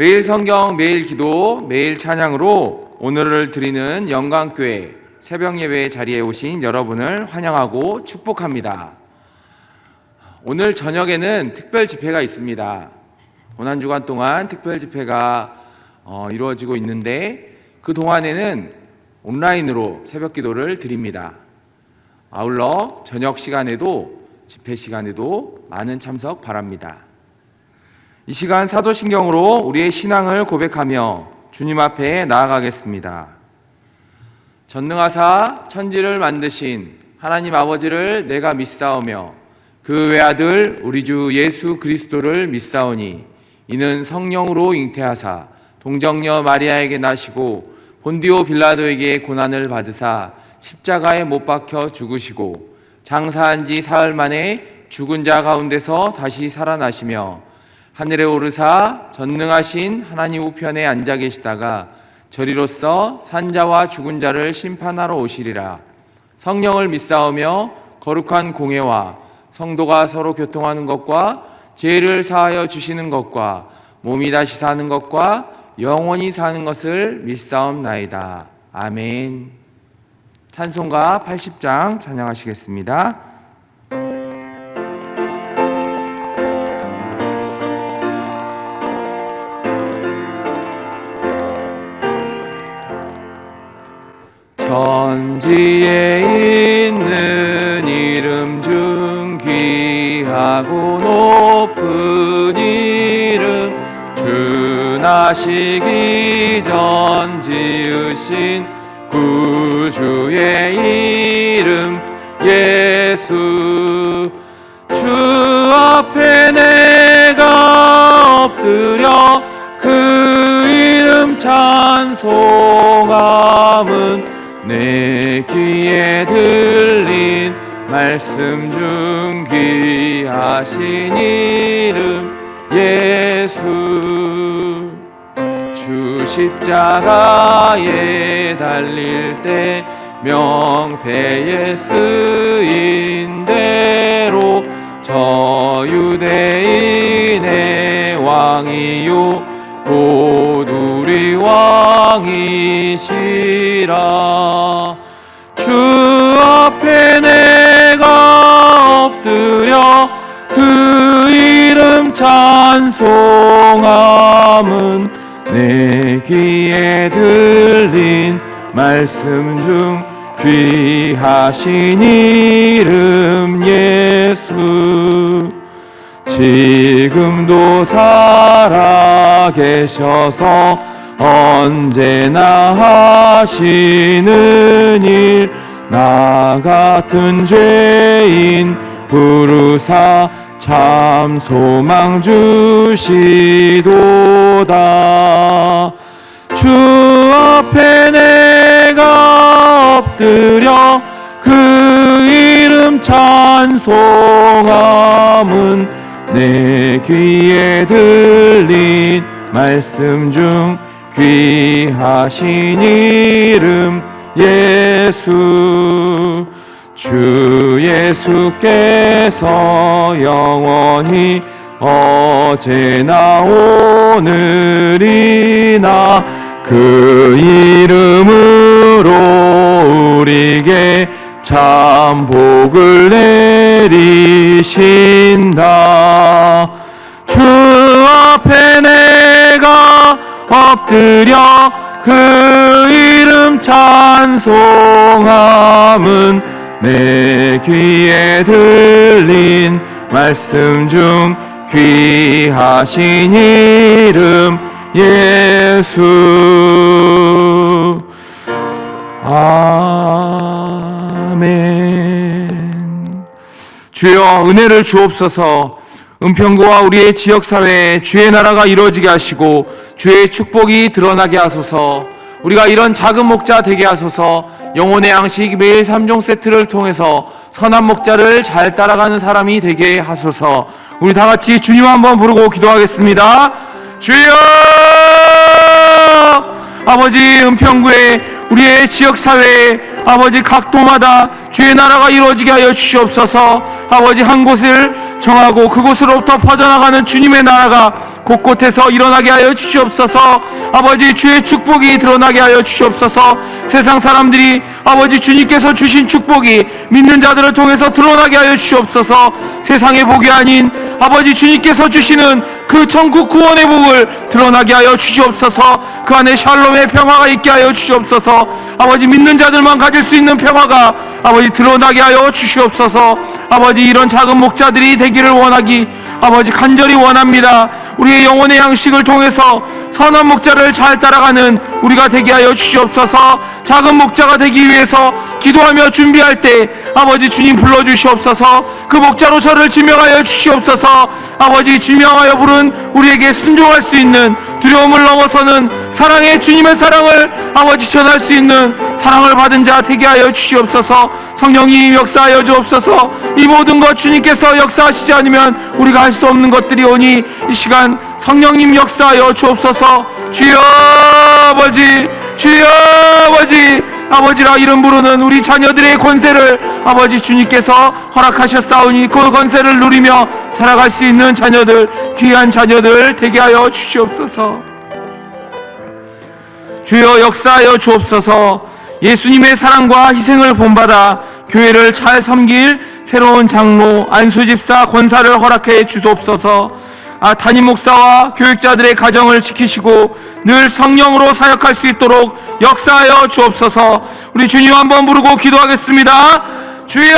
매일 성경, 매일 기도, 매일 찬양으로 오늘을 드리는 영광교회 새벽예배 자리에 오신 여러분을 환영하고 축복합니다. 오늘 저녁에는 특별 집회가 있습니다. 고난주간 동안 특별 집회가 이루어지고 있는데 그 동안에는 온라인으로 새벽 기도를 드립니다. 아울러 저녁 시간에도 집회 시간에도 많은 참석 바랍니다. 이 시간 사도신경으로 우리의 신앙을 고백하며 주님 앞에 나아가겠습니다. 전능하사 천지를 만드신 하나님 아버지를 내가 믿사오며 그 외아들 우리 주 예수 그리스도를 믿사오니 이는 성령으로 잉태하사 동정녀 마리아에게 나시고 본디오 빌라도에게 고난을 받으사 십자가에 못 박혀 죽으시고 장사한 지 사흘 만에 죽은 자 가운데서 다시 살아나시며 하늘에 오르사 전능하신 하나님 우편에 앉아 계시다가 저리로서 산자와 죽은 자를 심판하러 오시리라. 성령을 믿사오며 거룩한 공회와 성도가 서로 교통하는 것과 죄를 사하여 주시는 것과 몸이 다시 사는 것과 영원히 사는 것을 믿사옵나이다. 아멘. 찬송가 80장 찬양하시겠습니다. 천지에 있는 이름 중 귀하고 높은 이름 주 나시기 전 지으신 구주의 이름 예수 주 앞에 내가 엎드려 그 이름 찬송함은 내 귀에 들린 말씀 중 귀하신 이름 예수 주 십자가에 달릴 때 명패에 쓰인 대로 저 유대인의 왕이요 곧 우리 왕이시라. 주 앞에 내가 엎드려 그 이름 찬송함은 내 귀에 들린 말씀 중 귀하신 이름 예수 지금도 살아계셔서 언제나 하시는 일 나 같은 죄인 부르사 참 소망 주시도다. 주 앞에 내가 엎드려 그 이름 찬송함은 내 귀에 들린 말씀 중 귀하신 이름 예수 주 예수께서 영원히 어제나 오늘이나 그 이름으로 우리에게 참 복을 내리신다. 주 앞에 내가 엎드려 그 이름 찬송함은 내 귀에 들린 말씀 중 귀하신 이름 예수 아멘. 주여 은혜를 주옵소서. 은평구와 우리의 지역사회에 주의 나라가 이루어지게 하시고 주의 축복이 드러나게 하소서. 우리가 이런 작은 목자 되게 하소서. 영혼의 양식 매일 3종 세트를 통해서 선한 목자를 잘 따라가는 사람이 되게 하소서. 우리 다 같이 주님 한번 부르고 기도하겠습니다. 주여! 아버지 은평구에 우리의 지역사회에 아버지 각 도마다 주의 나라가 이루어지게 하여 주시옵소서. 아버지 한 곳을 정하고 그곳으로부터 퍼져나가는 주님의 나라가 곳곳에서 일어나게 하여 주시옵소서. 아버지, 주의 축복이 드러나게 하여 주시옵소서. 세상 사람들이 아버지 주님께서 주신 축복이 믿는 자들을 통해서 드러나게 하여 주시옵소서. 세상의 복이 아닌 아버지 주님께서 주시는 그 천국 구원의 복을 드러나게 하여 주시옵소서. 그 안에 샬롬의 평화가 있게 하여 주시옵소서. 아버지, 믿는 자들만 가질 수 있는 평화가 아버지 드러나게 하여 주시옵소서. 아버지, 이런 작은 목자들이 되기를 원하기 아버지 간절히 원합니다. 우리의 영혼의 양식을 통해서 선한 목자를 잘 따라가는 우리가 되게 하여 주시옵소서. 작은 목자가 되기 위해서 기도하며 준비할 때 아버지 주님 불러주시옵소서. 그 목자로 저를 지명하여 주시옵소서. 아버지, 지명하여 부른 우리에게 순종할 수 있는, 두려움을 넘어서는 사랑의 주님의 사랑을 아버지 전할 수 있는 사랑을 받은 자 되게 하여 주시옵소서. 성령님 역사하여 주옵소서. 이 모든 것 주님께서 역사하시지 않으면 우리가 할 수 없는 것들이 오니 이 시간 성령님 역사하여 주옵소서. 주여 아버지, 주여 아버지, 아버지라 이름 부르는 우리 자녀들의 권세를 아버지 주님께서 허락하셨사오니 그 권세를 누리며 살아갈 수 있는 자녀들, 귀한 자녀들 되게 하여 주시옵소서. 주여 역사하여 주옵소서. 예수님의 사랑과 희생을 본받아 교회를 잘 섬길 새로운 장로, 안수집사 권사를 허락해 주옵소서. 담임 목사와 교육자들의 가정을 지키시고 늘 성령으로 사역할 수 있도록 역사하여 주옵소서. 우리 주님 한번 부르고 기도하겠습니다. 주여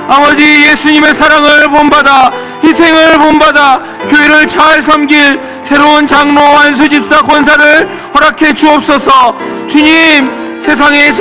아버지, 예수님의 사랑을 본받아 희생을 본받아 교회를 잘 섬길 새로운 장로, 안수집사 권사를 허락해 주옵소서. 주님, 세상의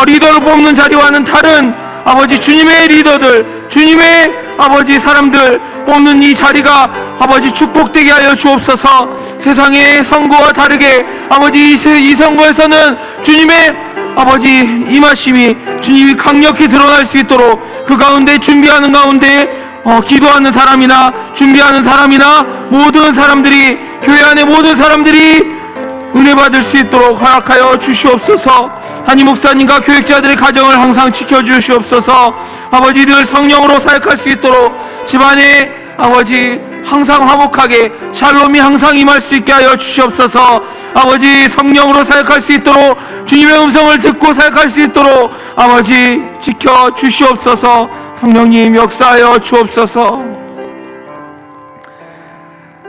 리더를 뽑는 자리와는 다른 아버지 주님의 리더들, 주님의 아버지 사람들 뽑는 이 자리가 아버지 축복되게 하여 주옵소서. 세상의 선거와 다르게 아버지 이 선거에서는 주님의 아버지 임하심이 주님이 강력히 드러날 수 있도록 그 가운데 준비하는 가운데 기도하는 사람이나 준비하는 사람이나 모든 사람들이, 교회 안에 모든 사람들이 은혜 받을 수 있도록 허락하여 주시옵소서. 담임 목사님과 교육자들의 가정을 항상 지켜주시옵소서. 아버지, 늘 성령으로 사역할 수 있도록 집안에 아버지 항상 화목하게 샬롬이 항상 임할 수 있게 하여 주시옵소서. 아버지, 성령으로 사역할 수 있도록 주님의 음성을 듣고 사역할 수 있도록 아버지 지켜 주시옵소서. 성령님 역사하여 주옵소서.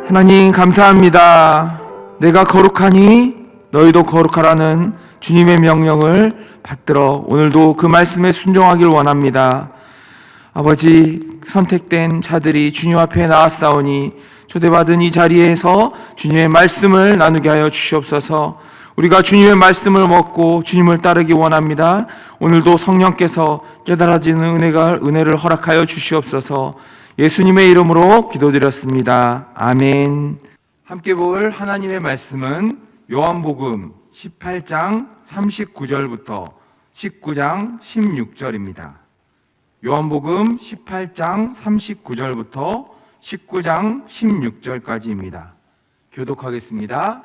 하나님 감사합니다. 내가 거룩하니 너희도 거룩하라는 주님의 명령을 받들어 오늘도 그 말씀에 순종하길 원합니다. 아버지, 선택된 자들이 주님 앞에 나왔사오니 초대받은 이 자리에서 주님의 말씀을 나누게 하여 주시옵소서. 우리가 주님의 말씀을 먹고 주님을 따르기 원합니다. 오늘도 성령께서 깨달아지는 은혜를 허락하여 주시옵소서. 예수님의 이름으로 기도드렸습니다. 아멘. 함께 볼 하나님의 말씀은 요한복음 18장 39절부터 19장 16절입니다. 요한복음 18장 39절부터 19장 16절까지입니다. 교독하겠습니다.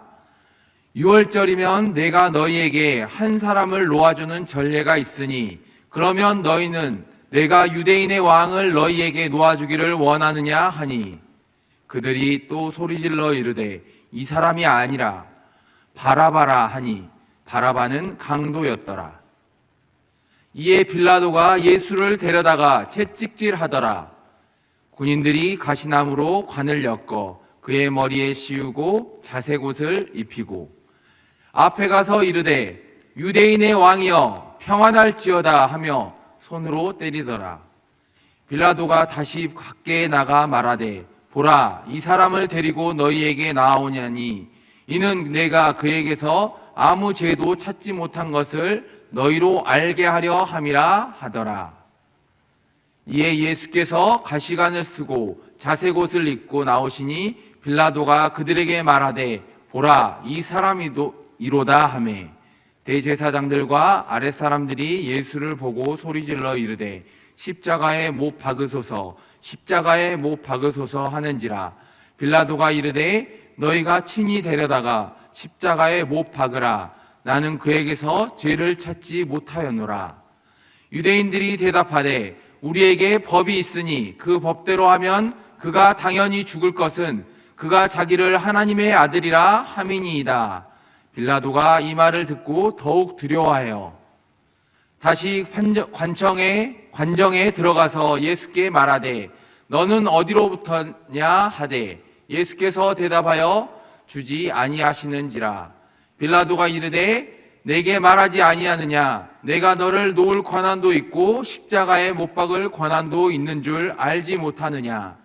6월절이면 내가 너희에게 한 사람을 놓아주는 전례가 있으니 그러면 너희는 내가 유대인의 왕을 너희에게 놓아주기를 원하느냐 하니 그들이 또 소리질러 이르되 이 사람이 아니라 바라바라 하니 바라바는 강도였더라. 이에 빌라도가 예수를 데려다가 채찍질하더라. 군인들이 가시나무로 관을 엮어 그의 머리에 씌우고 자색옷을 입히고 앞에 가서 이르되 유대인의 왕이여 평안할지어다 하며 손으로 때리더라. 빌라도가 다시 밖에 나가 말하되 보라, 이 사람을 데리고 너희에게 나아오냐니 이는 내가 그에게서 아무 죄도 찾지 못한 것을 너희로 알게 하려 함이라 하더라. 이에 예수께서 가시관을 쓰고 자색옷을 입고 나오시니 빌라도가 그들에게 말하되 보라, 이 사람이로다 하매 대제사장들과 아랫사람들이 예수를 보고 소리질러 이르되 십자가에 못 박으소서, 십자가에 못 박으소서 하는지라. 빌라도가 이르되 너희가 친히 데려다가 십자가에 못 박으라. 나는 그에게서 죄를 찾지 못하였노라. 유대인들이 대답하되 우리에게 법이 있으니 그 법대로 하면 그가 당연히 죽을 것은 그가 자기를 하나님의 아들이라 함이니이다. 빌라도가 이 말을 듣고 더욱 두려워하여 다시 관정에 들어가서 예수께 말하되 너는 어디로부터냐 하되 예수께서 대답하여 주지 아니하시는지라. 빌라도가 이르되 내게 말하지 아니하느냐? 내가 너를 놓을 권한도 있고 십자가에 못 박을 권한도 있는 줄 알지 못하느냐?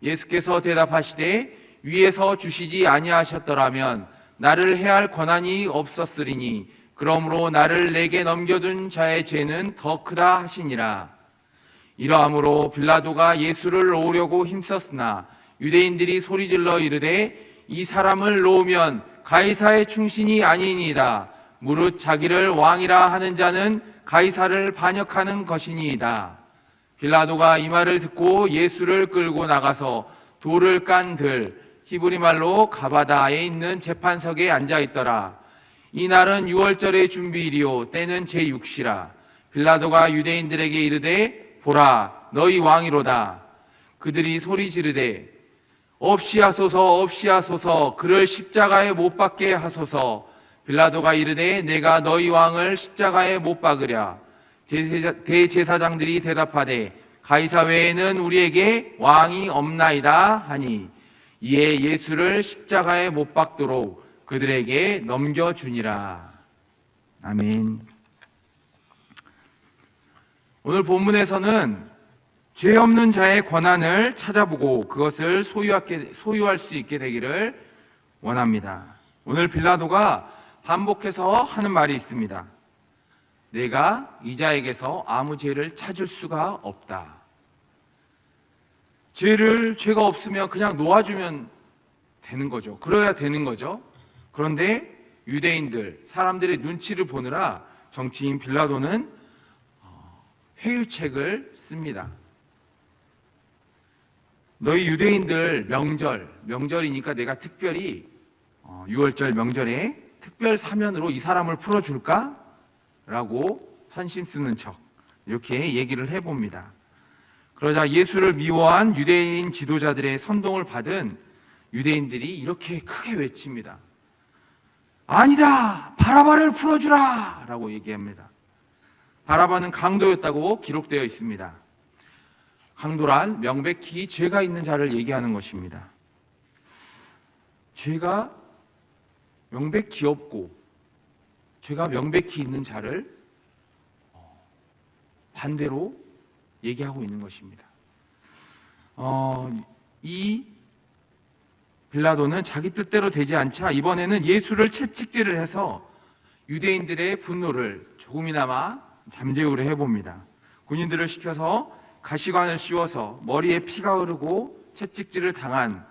예수께서 대답하시되 위에서 주시지 아니하셨더라면 나를 해할 권한이 없었으리니 그러므로 나를 내게 넘겨둔 자의 죄는 더 크다 하시니라. 이러함으로 빌라도가 예수를 놓으려고 힘썼으나 유대인들이 소리질러 이르되 이 사람을 놓으면 가이사의 충신이 아니니이다. 무릇 자기를 왕이라 하는 자는 가이사를 반역하는 것이니이다. 빌라도가 이 말을 듣고 예수를 끌고 나가서 돌을 깐 들 히브리 말로 가바다에 있는 재판석에 앉아 있더라. 이 날은 유월절의 준비일이요 때는 제6시라. 빌라도가 유대인들에게 이르되 보라 너희 왕이로다. 그들이 소리 지르되 없이 하소서 그를 십자가에 못 박게 하소서. 빌라도가 이르되 내가 너희 왕을 십자가에 못 박으랴. 대제사장들이 대답하되 가이사 외에는 우리에게 왕이 없나이다 하니 이에 예수를 십자가에 못 박도록 그들에게 넘겨주니라. 아멘. 오늘 본문에서는 죄 없는 자의 권한을 찾아보고 그것을 소유할 수 있게 되기를 원합니다. 오늘 빌라도가 반복해서 하는 말이 있습니다. 내가 이 자에게서 아무 죄를 찾을 수가 없다. 죄가 없으면 그냥 놓아주면 되는 거죠. 그래야 되는 거죠. 그런데 유대인들, 사람들의 눈치를 보느라 정치인 빌라도는 회유책을 씁니다. 너희 유대인들 명절이니까 내가 특별히 6월절 명절에 특별 사면으로 이 사람을 풀어줄까? 라고 선심 쓰는 척 이렇게 얘기를 해봅니다. 그러자 예수를 미워한 유대인 지도자들의 선동을 받은 유대인들이 이렇게 크게 외칩니다. 아니다! 바라바를 풀어주라! 라고 얘기합니다. 바라바는 강도였다고 기록되어 있습니다. 강도란 명백히 죄가 있는 자를 얘기하는 것입니다. 죄가 명백히 없고 죄가 명백히 있는 자를 반대로 얘기하고 있는 것입니다. 이 빌라도는 자기 뜻대로 되지 않자 이번에는 예수를 채찍질을 해서 유대인들의 분노를 조금이나마 잠재우려 해봅니다. 군인들을 시켜서 가시관을 씌워서 머리에 피가 흐르고 채찍질을 당한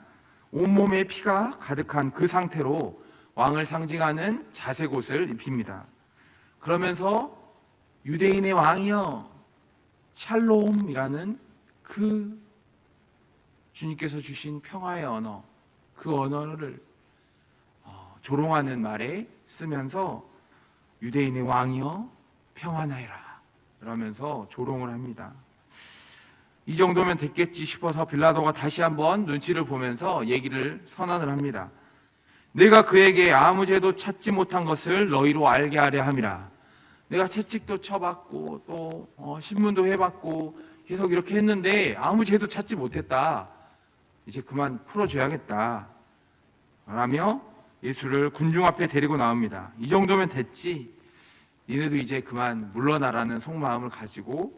온몸에 피가 가득한 그 상태로 왕을 상징하는 자색 옷을 입힙니다. 그러면서 유대인의 왕이여 샬롬이라는 그 주님께서 주신 평화의 언어, 그 언어를 조롱하는 말에 쓰면서 유대인의 왕이여 평안하여라 그러면서 조롱을 합니다. 이 정도면 됐겠지 싶어서 빌라도가 다시 한번 눈치를 보면서 얘기를 선언을 합니다. 내가 그에게 아무 죄도 찾지 못한 것을 너희로 알게 하려 함이라. 내가 채찍도 쳐봤고 또 신문도 해봤고 계속 이렇게 했는데 아무 죄도 찾지 못했다. 이제 그만 풀어줘야겠다 라며 예수를 군중 앞에 데리고 나옵니다. 이 정도면 됐지, 니네도 이제 그만 물러나라는 속마음을 가지고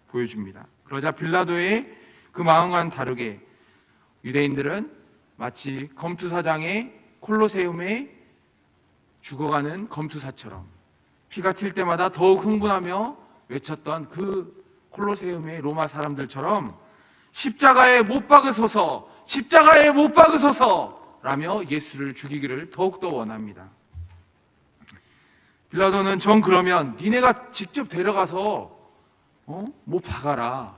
보여줍니다. 그러자 빌라도의 그 마음과는 다르게 유대인들은 마치 검투사장의 콜로세움에 죽어가는 검투사처럼 피가 튈 때마다 더욱 흥분하며 외쳤던 그 콜로세움의 로마 사람들처럼 십자가에 못 박으소서, 십자가에 못 박으소서 라며 예수를 죽이기를 더욱더 원합니다. 빌라도는 정 그러면 니네가 직접 데려가서 못 박아라.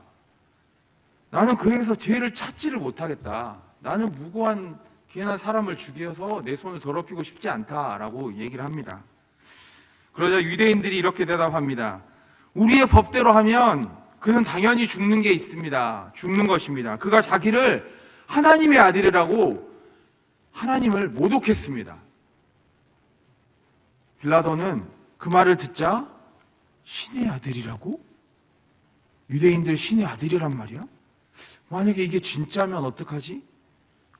나는 그에게서 죄를 찾지를 못하겠다. 나는 무고한 귀한 사람을 죽여서 내 손을 더럽히고 싶지 않다라고 얘기를 합니다. 그러자 유대인들이 이렇게 대답합니다. 우리의 법대로 하면 그는 당연히 죽는 게 있습니다. 죽는 것입니다. 그가 자기를 하나님의 아들이라고 하나님을 모독했습니다. 빌라도는 그 말을 듣자 신의 아들이라고? 유대인들 신의 아들이란 말이야? 만약에 이게 진짜면 어떡하지?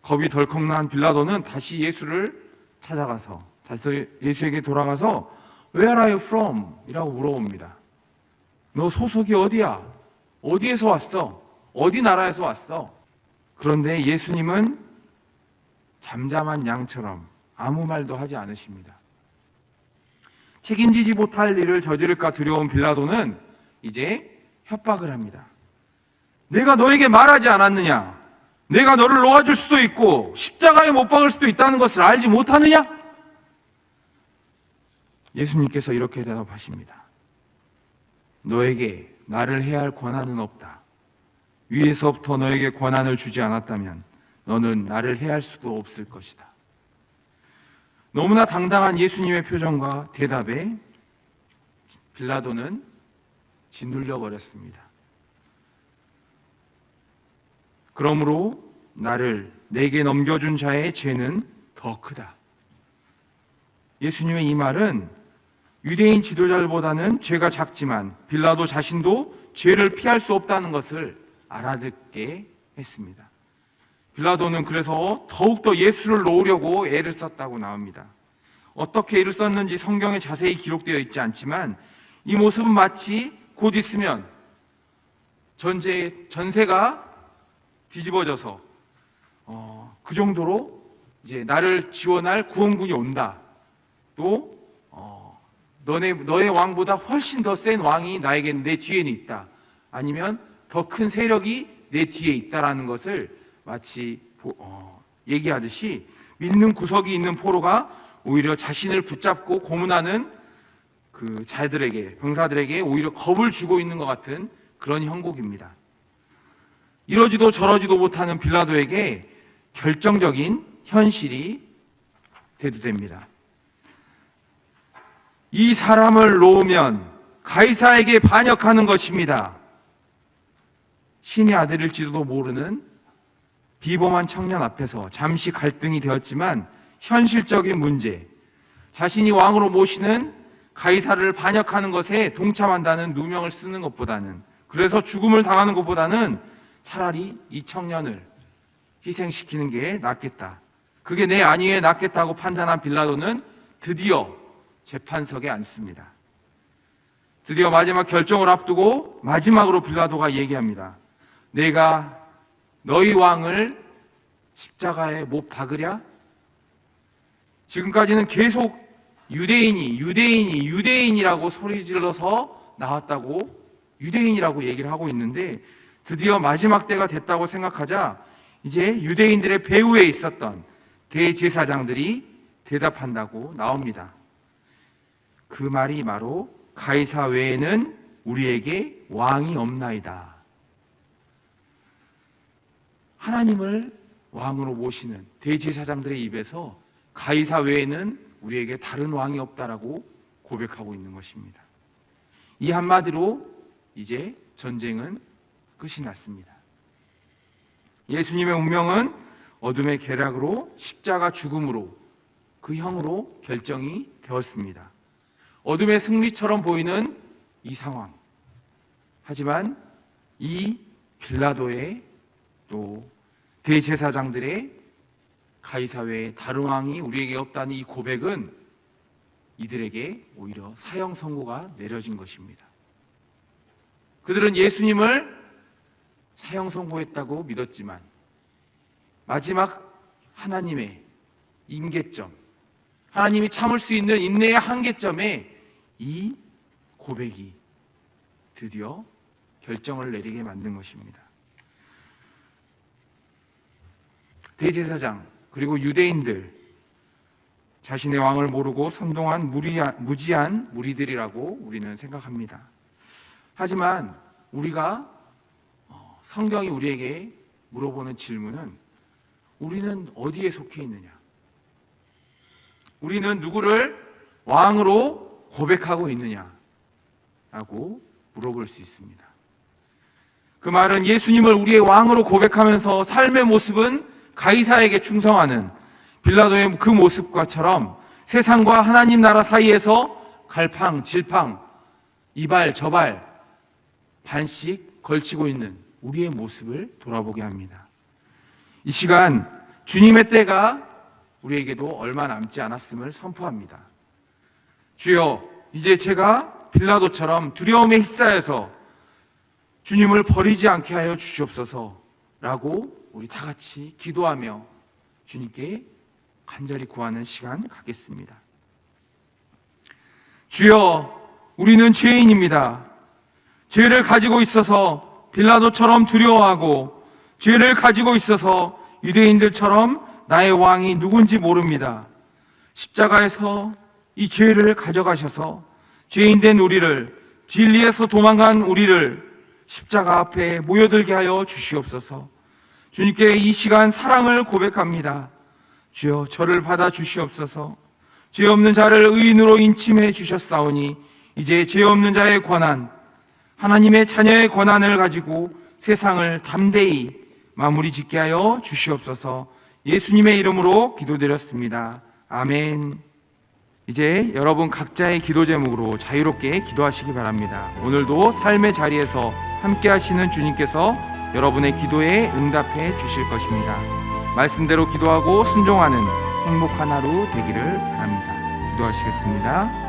겁이 덜컥 난 빌라도는 다시 예수를 찾아가서 다시 예수에게 돌아가서 Where are you from? 이라고 물어봅니다. 너 소속이 어디야? 어디에서 왔어? 어디 나라에서 왔어? 그런데 예수님은 잠잠한 양처럼 아무 말도 하지 않으십니다. 책임지지 못할 일을 저지를까 두려운 빌라도는 이제 협박을 합니다. 내가 너에게 말하지 않았느냐? 내가 너를 놓아줄 수도 있고 십자가에 못 박을 수도 있다는 것을 알지 못하느냐? 예수님께서 이렇게 대답하십니다. 너에게 나를 해야 할 권한은 없다. 위에서부터 너에게 권한을 주지 않았다면 너는 나를 해야 할 수도 없을 것이다. 너무나 당당한 예수님의 표정과 대답에 빌라도는 짓눌려 버렸습니다. 그러므로 나를 내게 넘겨준 자의 죄는 더 크다. 예수님의 이 말은 유대인 지도자들보다는 죄가 작지만 빌라도 자신도 죄를 피할 수 없다는 것을 알아듣게 했습니다. 빌라도는 그래서 더욱더 예수를 놓으려고 애를 썼다고 나옵니다. 어떻게 애를 썼는지 성경에 자세히 기록되어 있지 않지만 이 모습은 마치 곧 있으면 전세가 뒤집어져서 그 정도로 이제 나를 지원할 구원군이 온다. 또 너의 왕보다 훨씬 더 센 왕이 내 뒤에는 있다. 아니면 더 큰 세력이 내 뒤에 있다라는 것을 마치 얘기하듯이 믿는 구석이 있는 포로가 오히려 자신을 붙잡고 고문하는 그 병사들에게 오히려 겁을 주고 있는 것 같은 그런 형국입니다. 이러지도 저러지도 못하는 빌라도에게 결정적인 현실이 대두됩니다. 이 사람을 놓으면 가이사에게 반역하는 것입니다. 신의 아들일지도 모르는 비범한 청년 앞에서 잠시 갈등이 되었지만 현실적인 문제, 자신이 왕으로 모시는 가이사를 반역하는 것에 동참한다는 누명을 쓰는 것보다는, 그래서 죽음을 당하는 것보다는 차라리 이 청년을 희생시키는 게 낫겠다. 그게 내 안위에 낫겠다고 판단한 빌라도는 드디어 재판석에 앉습니다. 드디어 마지막 결정을 앞두고 마지막으로 빌라도가 얘기합니다. 내가 너희 왕을 십자가에 못 박으랴? 지금까지는 계속 유대인이라고 소리 질러서 나왔다고 유대인이라고 얘기를 하고 있는데 드디어 마지막 때가 됐다고 생각하자 이제 유대인들의 배후에 있었던 대제사장들이 대답한다고 나옵니다. 그 말이 바로 가이사 외에는 우리에게 왕이 없나이다. 하나님을 왕으로 모시는 대제사장들의 입에서 가이사 외에는 우리에게 다른 왕이 없다라고 고백하고 있는 것입니다. 이 한마디로 이제 전쟁은 끝이 났습니다. 예수님의 운명은 어둠의 계략으로 십자가 죽음으로 그 형으로 결정이 되었습니다. 어둠의 승리처럼 보이는 이 상황. 하지만 이 빌라도의 또 대제사장들의 가이사 외에 다른 왕이 우리에게 없다는 이 고백은 이들에게 오히려 사형 선고가 내려진 것입니다. 그들은 예수님을 사형 선고했다고 믿었지만 마지막 하나님의 임계점, 하나님이 참을 수 있는 인내의 한계점에 이 고백이 드디어 결정을 내리게 만든 것입니다. 대제사장 그리고 유대인들, 자신의 왕을 모르고 선동한 무지한 무리들이라고 우리는 생각합니다. 하지만 우리가 성경이 우리에게 물어보는 질문은 우리는 어디에 속해 있느냐? 우리는 누구를 왕으로 고백하고 있느냐라고 물어볼 수 있습니다. 그 말은 예수님을 우리의 왕으로 고백하면서 삶의 모습은 가이사에게 충성하는 빌라도의 그 모습과처럼 세상과 하나님 나라 사이에서 갈팡, 질팡, 이발, 저발, 반씩 걸치고 있는 우리의 모습을 돌아보게 합니다. 이 시간 주님의 때가 우리에게도 얼마 남지 않았음을 선포합니다. 주여, 이제 제가 빌라도처럼 두려움에 휩싸여서 주님을 버리지 않게 하여 주시옵소서 라고 우리 다 같이 기도하며 주님께 간절히 구하는 시간 갖겠습니다. 주여, 우리는 죄인입니다. 죄를 가지고 있어서 빌라도처럼 두려워하고 죄를 가지고 있어서 유대인들처럼 나의 왕이 누군지 모릅니다. 십자가에서 이 죄를 가져가셔서 죄인된 우리를, 진리에서 도망간 우리를 십자가 앞에 모여들게 하여 주시옵소서. 주님께 이 시간 사랑을 고백합니다. 주여, 저를 받아 주시옵소서. 죄 없는 자를 의인으로 인침해 주셨사오니 이제 죄 없는 자의 권한, 하나님의 자녀의 권한을 가지고 세상을 담대히 마무리 짓게 하여 주시옵소서. 예수님의 이름으로 기도드렸습니다. 아멘. 이제 여러분 각자의 기도 제목으로 자유롭게 기도하시기 바랍니다. 오늘도 삶의 자리에서 함께 하시는 주님께서 여러분의 기도에 응답해 주실 것입니다. 말씀대로 기도하고 순종하는 행복한 하루 되기를 바랍니다. 기도하시겠습니다.